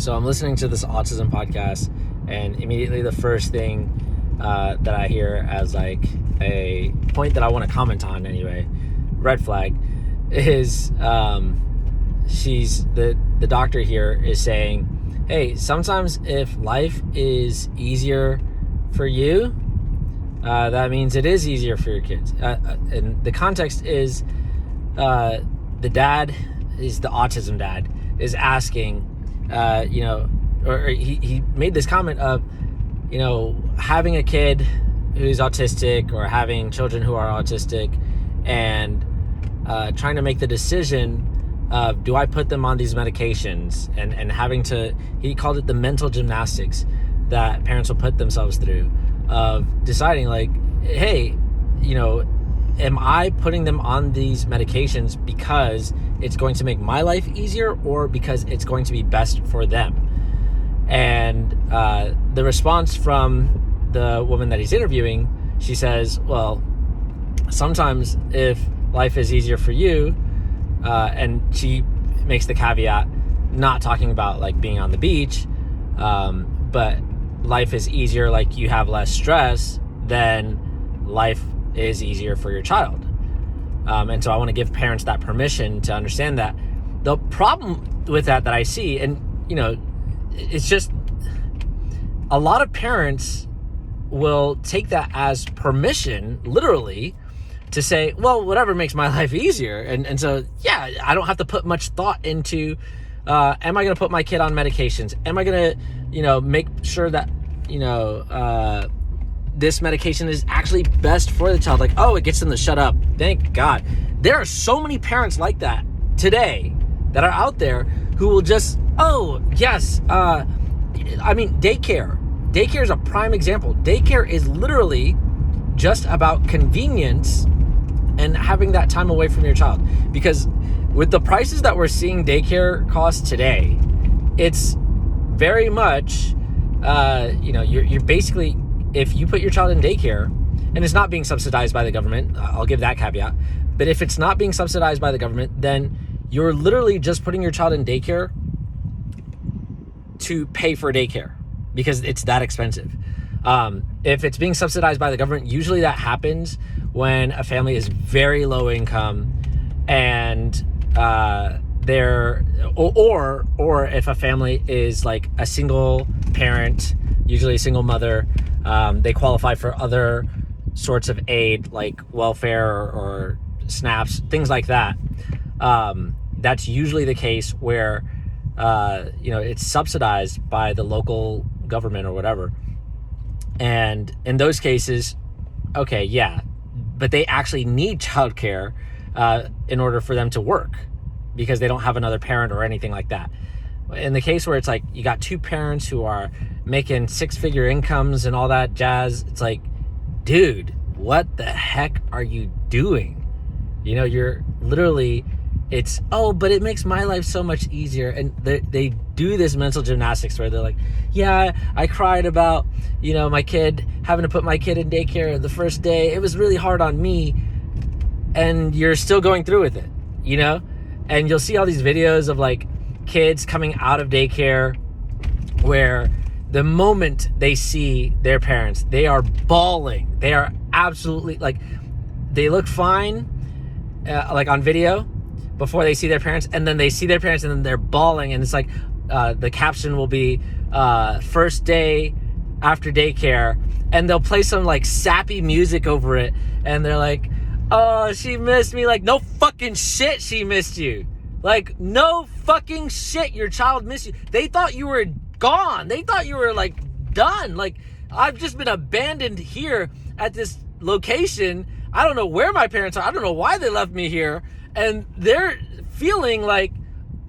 So I'm listening to this autism podcast, and immediately the first thing that I hear as like a point that I want to comment on anyway, red flag, is the doctor here is saying, hey, sometimes if life is easier for you, that means it is easier for your kids. And the context is the dad is the autism dad is asking, or he made this comment of, having a kid who's autistic or having children who are autistic and trying to make the decision of, do I put them on these medications, and having to, he called it the mental gymnastics that parents will put themselves through of deciding like, hey, am I putting them on these medications because it's going to make my life easier or because it's going to be best for them? And the response from the woman that he's interviewing, she says, well, sometimes if life is easier for you, and she makes the caveat, not talking about like being on the beach, but life is easier, like you have less stress, then life is easier for your child. And so I want to give parents that permission to understand that. The problem with that I see, and it's just a lot of parents will take that as permission, literally, to say, well, whatever makes my life easier. And so, yeah, I don't have to put much thought into, am I going to put my kid on medications? Am I going to, make sure that, this medication is actually best for the child? Like, oh, it gets them to shut up. Thank God. There are so many parents like that today that are out there who will just, oh, yes. Daycare. Daycare is a prime example. Daycare is literally just about convenience and having that time away from your child. Because with the prices that we're seeing daycare cost today, it's very much, you're basically, if you put your child in daycare, and it's not being subsidized by the government, I'll give that caveat, but if it's not being subsidized by the government, then you're literally just putting your child in daycare to pay for daycare because it's that expensive. If it's being subsidized by the government, usually that happens when a family is very low income and or if a family is like a single parent, usually a single mother, they qualify for other sorts of aid like welfare or SNAPs, things like that. That's usually the case where it's subsidized by the local government or whatever. And in those cases, okay, yeah, but they actually need childcare in order for them to work because they don't have another parent or anything like that. In the case where it's like you got two parents who are making six-figure incomes and all that jazz, it's like, dude, what the heck are you doing? You're literally, it's, oh, but it makes my life so much easier. And they do this mental gymnastics where they're like, yeah, I cried about, my kid, having to put my kid in daycare the first day. It was really hard on me. And you're still going through with it, And you'll see all these videos of like kids coming out of daycare where the moment they see their parents, they are bawling. They are absolutely like, they look fine, like on video before they see their parents, and then they see their parents and then they're bawling, and it's like the caption will be first day after daycare, and they'll play some like sappy music over it, and they're like, oh, she missed me. Like, no fucking shit she missed you. Like, no fucking shit your child missed you. They thought you were gone. They thought you were like done. Like, I've just been abandoned here at this location. I don't know where my parents are. I don't know why they left me here. And they're feeling like,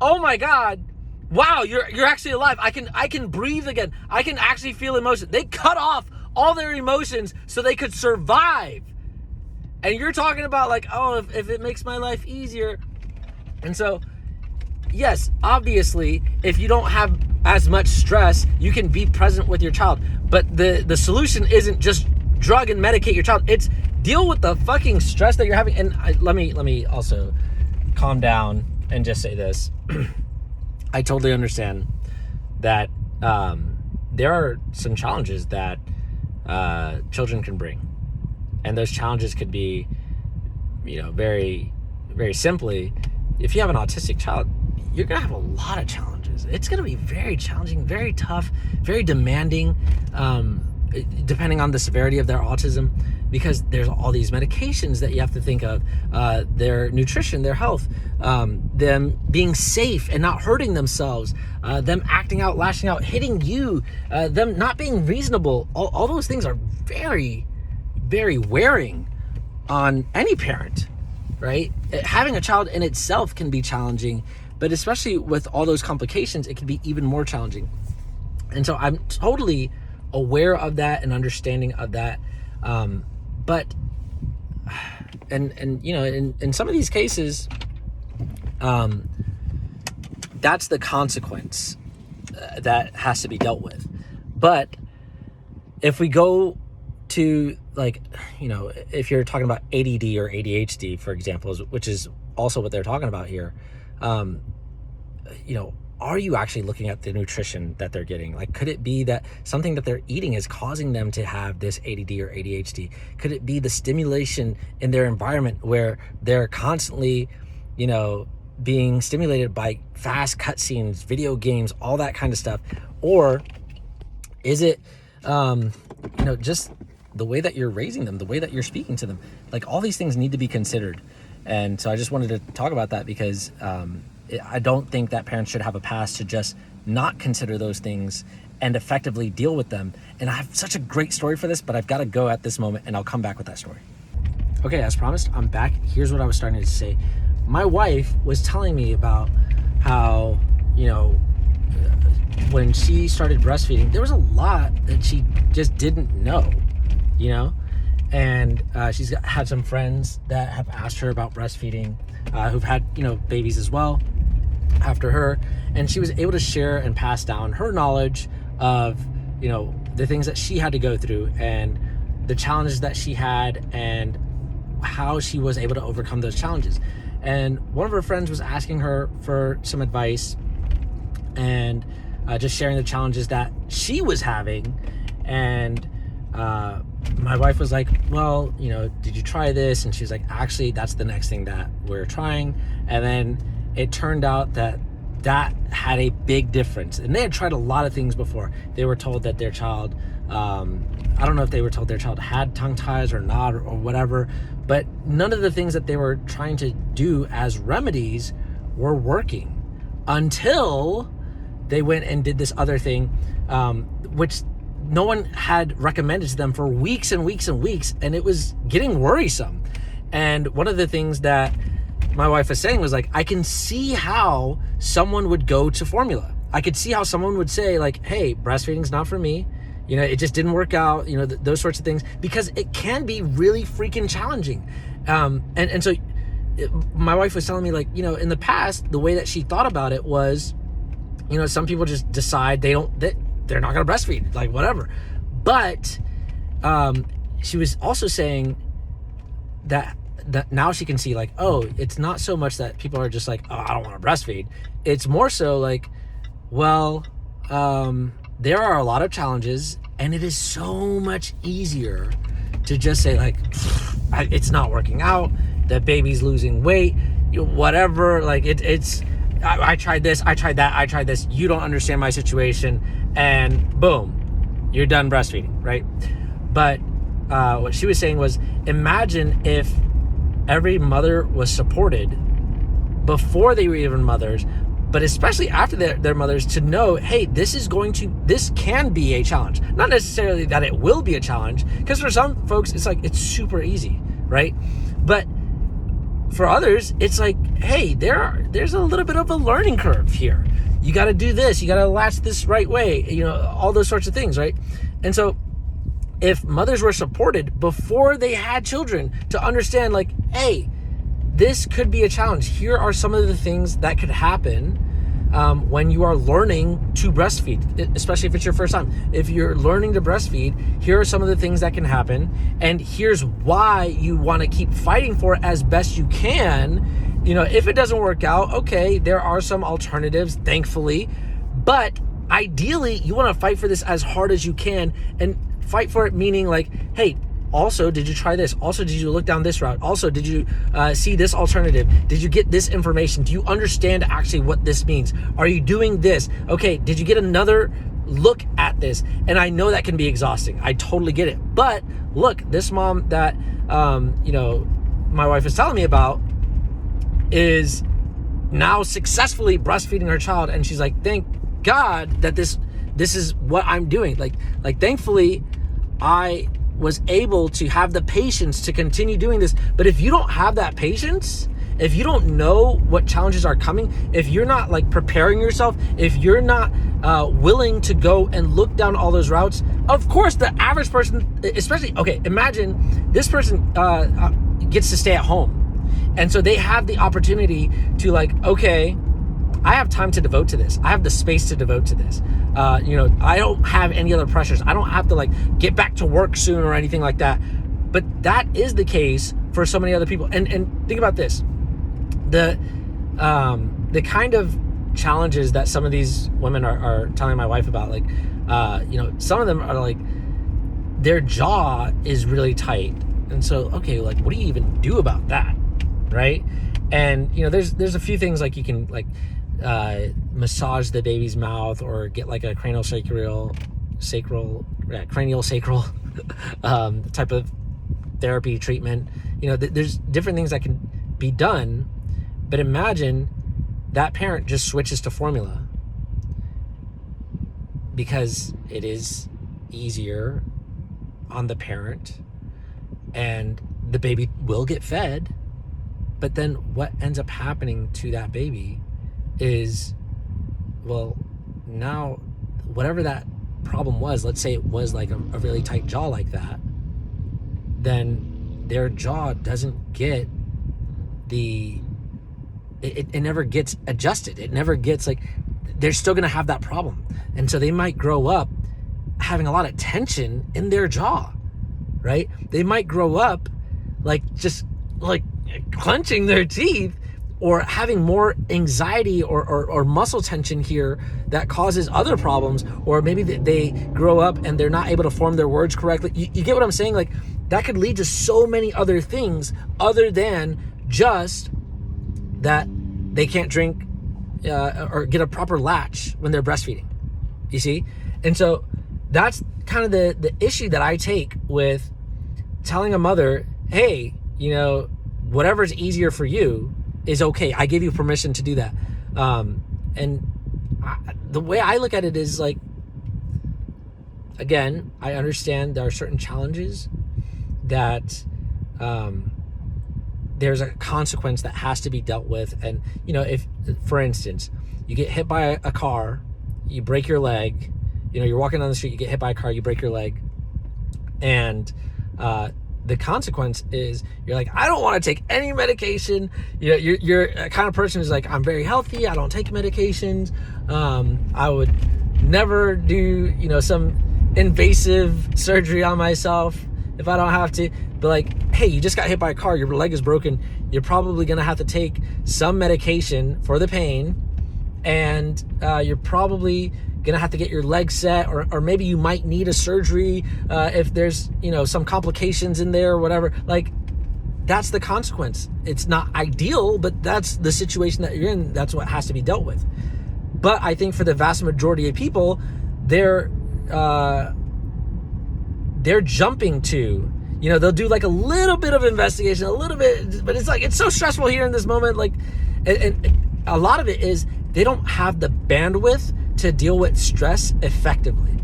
oh my God, wow, you're actually alive. I can breathe again. I can actually feel emotion. They cut off all their emotions so they could survive. And you're talking about like, oh, if it makes my life easier. And so, yes, obviously, if you don't have as much stress, you can be present with your child. But the solution isn't just drug and medicate your child. It's deal with the fucking stress that you're having. And let me also calm down and just say this. I totally understand that there are some challenges that children can bring. And those challenges could be, very, very simply, if you have an autistic child, you're going to have a lot of challenges. It's going to be very challenging, very tough, very demanding, depending on the severity of their autism, because there's all these medications that you have to think of, their nutrition, their health, them being safe and not hurting themselves, them acting out, lashing out, hitting you, them not being reasonable. All those things are very, very wearing on any parent, right? Having a child in itself can be challenging, but especially with all those complications, it can be even more challenging. And so I'm totally aware of that and understanding of that. But in some of these cases, that's the consequence that has to be dealt with. But if we go to, if you're talking about ADD or ADHD, for example, which is also what they're talking about here, are you actually looking at the nutrition that they're getting? Like, could it be that something that they're eating is causing them to have this ADD or ADHD? Could it be the stimulation in their environment where they're constantly, being stimulated by fast cutscenes, video games, all that kind of stuff? Or is it, just the way that you're raising them, the way that you're speaking to them? Like, all these things need to be considered. And so I just wanted to talk about that because I don't think that parents should have a pass to just not consider those things and effectively deal with them. And I have such a great story for this, but I've got to go at this moment, and I'll come back with that story. Okay, as promised, I'm back. Here's what I was starting to say. My wife was telling me about how, when she started breastfeeding, there was a lot that she just didn't know, and she's had some friends that have asked her about breastfeeding, who've had, babies as well after her, and she was able to share and pass down her knowledge of, the things that she had to go through and the challenges that she had and how she was able to overcome those challenges. And one of her friends was asking her for some advice and just sharing the challenges that she was having. And my wife was like, well, did you try this? And she was like, actually, that's the next thing that we're trying. And then it turned out that had a big difference. And they had tried a lot of things before. They were told that their child, I don't know if they were told their child had tongue ties or not or whatever, but none of the things that they were trying to do as remedies were working until they went and did this other thing, which no one had recommended to them for weeks and weeks and weeks, and it was getting worrisome. And one of the things that my wife was saying was like, I can see how someone would go to formula. I could see how someone would say like, hey, breastfeeding's not for me. It just didn't work out, those sorts of things, because it can be really freaking challenging. And so my wife was telling me like, in the past, the way that she thought about it was, some people just decide they're not going to breastfeed, like whatever. But she was also saying that now she can see like, oh, it's not so much that people are just like, oh, I don't want to breastfeed. It's more so like, well, there are a lot of challenges, and it is so much easier to just say like, it's not working out, the baby's losing weight, whatever, like it's I tried this, I tried that, I tried this, you don't understand my situation, and boom, you're done breastfeeding, right? But what she was saying was, imagine if every mother was supported before they were even mothers, but especially after their mothers, to know, hey, this can be a challenge. Not necessarily that it will be a challenge, because for some folks, it's like, it's super easy, right? But for others, it's like, hey, there's a little bit of a learning curve here. You got to do this, you got to latch this right way, all those sorts of things, right? And so if mothers were supported before they had children to understand like, hey, this could be a challenge. Here are some of the things that could happen when you are learning to breastfeed, especially if it's your first time. If you're learning to breastfeed, here are some of the things that can happen, and here's why you want to keep fighting for it as best you can. If it doesn't work out, okay, there are some alternatives, thankfully, but ideally you want to fight for this as hard as you can, and fight for it meaning like, hey, also, did you try this? Also, did you look down this route? Also, did you see this alternative? Did you get this information? Do you understand actually what this means? Are you doing this? Okay, did you get another look at this? And I know that can be exhausting. I totally get it. But look, this mom that, my wife is telling me about is now successfully breastfeeding her child. And she's like, thank God that this is what I'm doing. Like thankfully, I was able to have the patience to continue doing this. But if you don't have that patience, if you don't know what challenges are coming, if you're not like preparing yourself, if you're not willing to go and look down all those routes, of course the average person, especially, okay, imagine this person gets to stay at home. And so they have the opportunity to like, okay, I have time to devote to this. I have the space to devote to this. I don't have any other pressures. I don't have to like get back to work soon or anything like that. But that is the case for so many other people. And think about this. The kind of challenges that some of these women are telling my wife about, like, some of them are like, their jaw is really tight. And so, okay, like, what do you even do about that? Right? And, there's a few things like you can like, massage the baby's mouth or get like a cranial sacral type of therapy treatment. There's different things that can be done, but imagine that parent just switches to formula because it is easier on the parent and the baby will get fed. But then what ends up happening to that baby is, well, now whatever that problem was, let's say it was like a really tight jaw like that, then their jaw doesn't get it never gets adjusted. It never gets like, they're still gonna have that problem. And so they might grow up having a lot of tension in their jaw, right? They might grow up like just like clenching their teeth or having more anxiety or muscle tension here that causes other problems, or maybe they grow up and they're not able to form their words correctly. You get what I'm saying? Like, that could lead to so many other things other than just that they can't drink or get a proper latch when they're breastfeeding, you see? And so that's kind of the issue that I take with telling a mother, hey, whatever's easier for you is okay. I give you permission to do that. The way I look at it is like, again, I understand there are certain challenges that there's a consequence that has to be dealt with. And, if, for instance, you get hit by a car, you break your leg, you're walking down the street, you get hit by a car, you break your leg, and the consequence is you're like, I don't want to take any medication. You're a kind of person who's like, I'm very healthy. I don't take medications. I would never do, some invasive surgery on myself if I don't have to. But like, hey, you just got hit by a car. Your leg is broken. You're probably going to have to take some medication for the pain. And you're probably gonna have to get your leg set, or maybe you might need a surgery if there's some complications in there or whatever. Like, that's the consequence. It's not ideal, but that's the situation that you're in. That's what has to be dealt with. But I think for the vast majority of people, they're jumping to, they'll do like a little bit of investigation, a little bit, but it's like, it's so stressful here in this moment. Like, and a lot of it is they don't have the bandwidth to deal with stress effectively,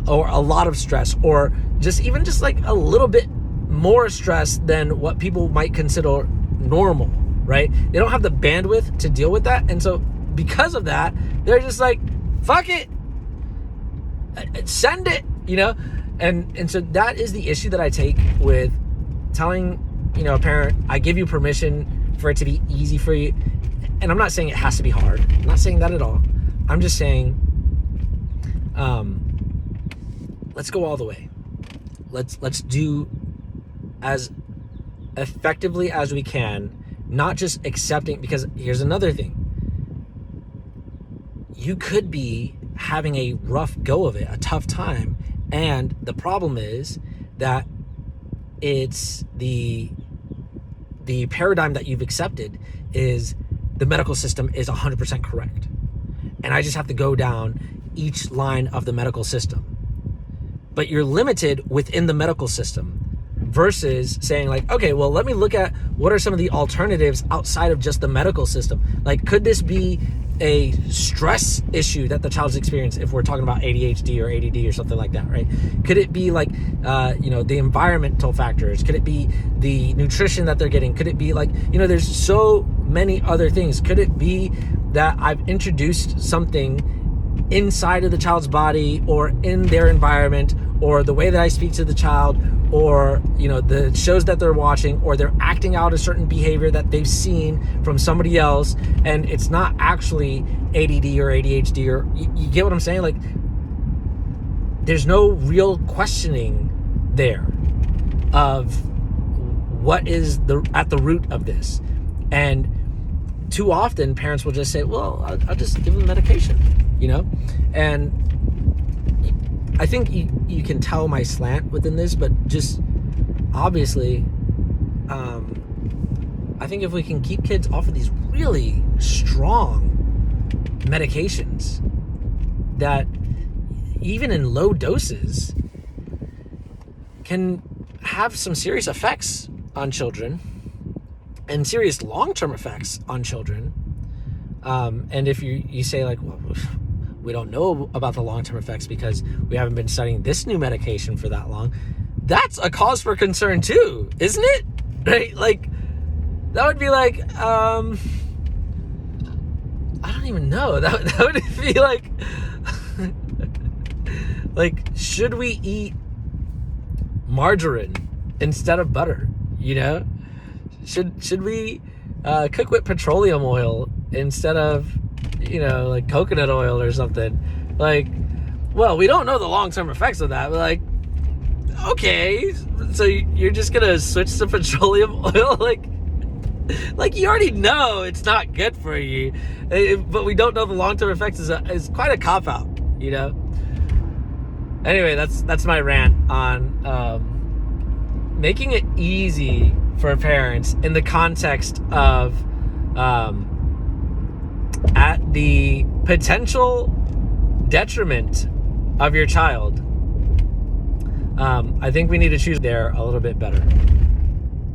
or a lot of stress, or just like a little bit more stress than what people might consider normal, right? They don't have the bandwidth to deal with that. And so because of that, they're just like, fuck it, send it, and so that is the issue that I take with telling, a parent, I give you permission for it to be easy for you. And I'm not saying it has to be hard. I'm not saying that at all. I'm just saying, let's go all the way. Let's do as effectively as we can, not just accepting, because here's another thing. You could be having a rough go of it, a tough time. And the problem is that it's the paradigm that you've accepted is the medical system is 100% correct. And I just have to go down each line of the medical system. But you're limited within the medical system versus saying like, okay, well, let me look at what are some of the alternatives outside of just the medical system. Like, could this be a stress issue that the child's experiencing if we're talking about ADHD or ADD or something like that, right? Could it be like, the environmental factors? Could it be the nutrition that they're getting? Could it be like, there's so many other things. Could it be that I've introduced something inside of the child's body or in their environment or the way that I speak to the child or, the shows that they're watching, or they're acting out a certain behavior that they've seen from somebody else, and it's not actually ADD or ADHD, or you get what I'm saying? Like, there's no real questioning there of what is at the root of this. And too often parents will just say, well, I'll just give them medication, and I think you can tell my slant within this, but just obviously, I think if we can keep kids off of these really strong medications that even in low doses can have some serious effects on children and serious long-term effects on children. And if you say like, well, we don't know about the long-term effects because we haven't been studying this new medication for that long, that's a cause for concern too, isn't it? Right? Like, that would be like, I don't even know. That would be like, like, should we eat margarine instead of butter? Should we cook with petroleum oil instead of, like coconut oil or something? Like, well, we don't know the long-term effects of that, but like, okay, so you're just gonna switch to petroleum oil? Like you already know it's not good for you, but we don't know the long-term effects is quite a cop-out, Anyway, that's my rant on making it easy for parents in the context of at the potential detriment of your child. I think we need to choose there a little bit better.